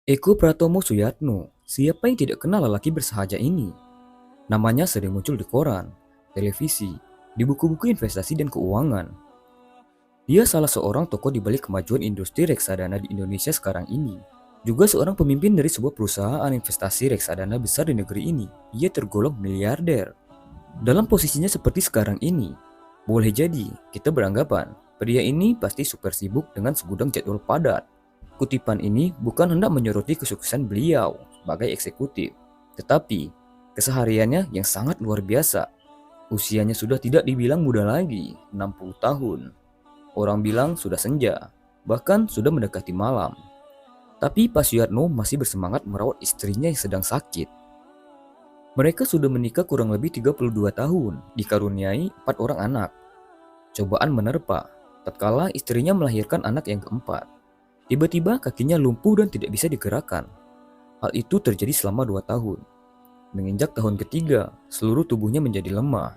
Eko Pratomo Suyatno, siapa yang tidak kenal lelaki bersahaja ini? Namanya sering muncul di koran, televisi, di buku-buku investasi dan keuangan. Dia salah seorang tokoh di balik kemajuan industri reksadana di Indonesia sekarang ini. Juga seorang pemimpin dari sebuah perusahaan investasi reksadana besar di negeri ini. Ia tergolong miliarder. Dalam posisinya seperti sekarang ini, boleh jadi kita beranggapan pria ini pasti super sibuk dengan segudang jadwal padat. Kutipan ini bukan hendak menyoroti kesuksesan beliau sebagai eksekutif, tetapi kesehariannya yang sangat luar biasa. Usianya sudah tidak dibilang muda lagi, 60 tahun. Orang bilang sudah senja, bahkan sudah mendekati malam. Tapi Pak Suyatno masih bersemangat merawat istrinya yang sedang sakit. Mereka sudah menikah kurang lebih 32 tahun, dikaruniai 4 orang anak. Cobaan menerpa, tatkala istrinya melahirkan anak yang keempat. Tiba-tiba kakinya lumpuh dan tidak bisa digerakkan. Hal itu terjadi selama 2 tahun. Menginjak tahun ketiga, seluruh tubuhnya menjadi lemah,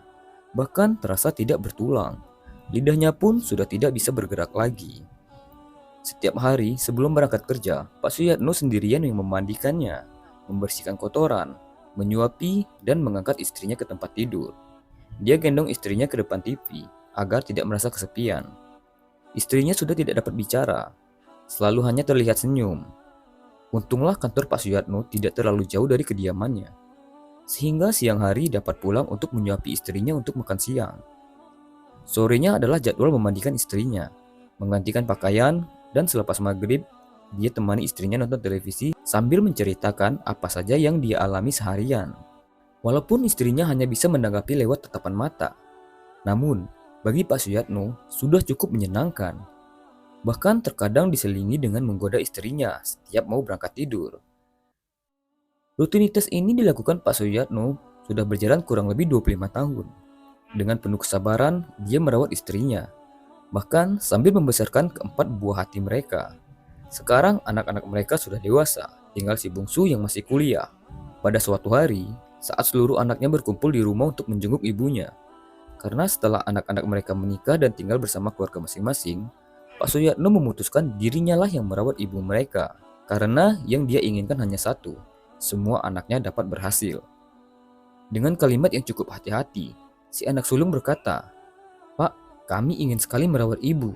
bahkan terasa tidak bertulang. Lidahnya pun sudah tidak bisa bergerak lagi. Setiap hari sebelum berangkat kerja, Pak Suyatno sendirian yang memandikannya, membersihkan kotoran, menyuapi, dan mengangkat istrinya ke tempat tidur. Dia gendong istrinya ke depan TV agar tidak merasa kesepian. Istrinya sudah tidak dapat bicara, selalu hanya terlihat senyum. Untunglah kantor Pak Suyatno tidak terlalu jauh dari kediamannya, sehingga siang hari dapat pulang untuk menyuapi istrinya untuk makan siang. Sorenya adalah jadwal memandikan istrinya, menggantikan pakaian, dan selepas maghrib, dia temani istrinya nonton televisi sambil menceritakan apa saja yang dia alami seharian. Walaupun istrinya hanya bisa menanggapi lewat tatapan mata, namun bagi Pak Suyatno sudah cukup menyenangkan. Bahkan terkadang diselingi dengan menggoda istrinya setiap mau berangkat tidur. Rutinitas ini dilakukan Pak Suyatno sudah berjalan kurang lebih 25 tahun. Dengan penuh kesabaran, dia merawat istrinya, bahkan sambil membesarkan keempat buah hati mereka. Sekarang anak-anak mereka sudah dewasa, tinggal si bungsu yang masih kuliah. Pada suatu hari, saat seluruh anaknya berkumpul di rumah untuk menjenguk ibunya, karena setelah anak-anak mereka menikah dan tinggal bersama keluarga masing-masing, Pak Suyatno memutuskan dirinya lah yang merawat ibu mereka, karena yang dia inginkan hanya satu, semua anaknya dapat berhasil. Dengan kalimat yang cukup hati-hati, si anak sulung berkata, "Pak, kami ingin sekali merawat ibu.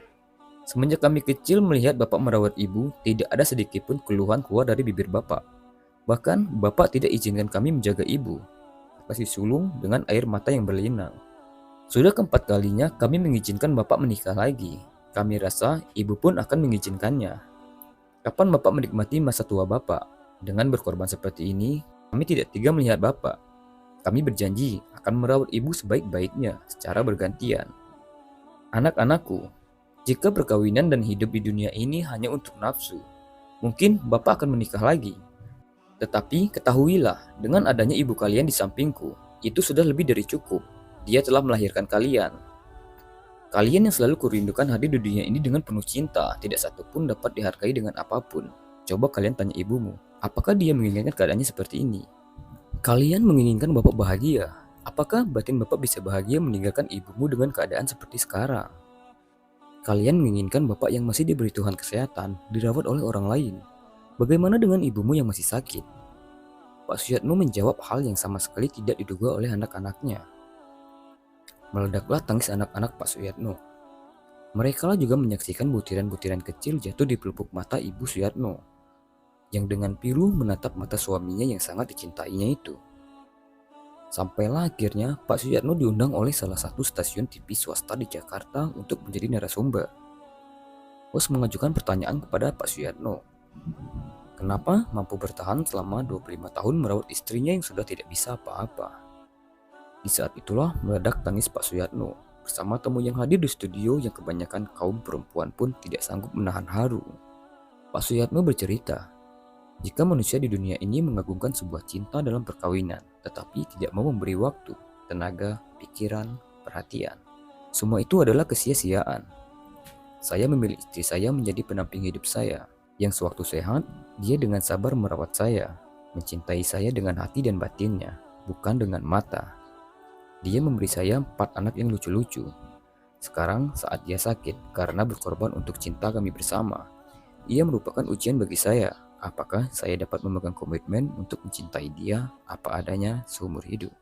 Semenjak kami kecil melihat Bapak merawat ibu, tidak ada sedikit pun keluhan keluar dari bibir Bapak. Bahkan Bapak tidak izinkan kami menjaga ibu," kata si sulung dengan air mata yang berlinang. "Sudah keempat kalinya kami mengizinkan Bapak menikah lagi. Kami rasa ibu pun akan mengizinkannya. Kapan Bapak menikmati masa tua Bapak? Dengan berkorban seperti ini, kami tidak tega melihat Bapak. Kami berjanji akan merawat ibu sebaik-baiknya secara bergantian. Anak-anakku, jika perkawinan dan hidup di dunia ini hanya untuk nafsu, mungkin Bapak akan menikah lagi. Tetapi ketahuilah, dengan adanya ibu kalian di sampingku, itu sudah lebih dari cukup. Dia telah melahirkan kalian. Kalian yang selalu kurindukan hadir di dunia ini dengan penuh cinta, tidak satu pun dapat dihargai dengan apapun. Coba kalian tanya ibumu, apakah dia menginginkan keadaannya seperti ini? Kalian menginginkan Bapak bahagia. Apakah batin Bapak bisa bahagia meninggalkan ibumu dengan keadaan seperti sekarang? Kalian menginginkan Bapak yang masih diberi Tuhan kesehatan, dirawat oleh orang lain. Bagaimana dengan ibumu yang masih sakit? Pak Suyatno menjawab hal yang sama sekali tidak diduga oleh anak-anaknya. Meledaklah tangis anak-anak Pak Suyatno. Mereka lah juga menyaksikan butiran-butiran kecil jatuh di pelupuk mata Ibu Suyatno, yang dengan pilu menatap mata suaminya yang sangat dicintainya itu. Sampailah akhirnya Pak Suyatno diundang oleh salah satu stasiun TV swasta di Jakarta untuk menjadi narasumber. Host mengajukan pertanyaan kepada Pak Suyatno. Kenapa mampu bertahan selama 25 tahun merawat istrinya yang sudah tidak bisa apa-apa? Di saat itulah meledak tangis Pak Suyatno bersama tamu yang hadir di studio yang kebanyakan kaum perempuan pun tidak sanggup menahan haru. Pak Suyatno bercerita, jika manusia di dunia ini mengagungkan sebuah cinta dalam perkawinan, tetapi tidak mau memberi waktu, tenaga, pikiran, perhatian, semua itu adalah kesia-siaan. Saya memilih istri saya menjadi pendamping hidup saya, yang sewaktu sehat, dia dengan sabar merawat saya, mencintai saya dengan hati dan batinnya, bukan dengan mata. Dia memberi saya 4 anak yang lucu-lucu. Sekarang saat dia sakit karena berkorban untuk cinta kami bersama, ia merupakan ujian bagi saya Apakah saya dapat memegang komitmen untuk mencintai dia apa adanya seumur hidup?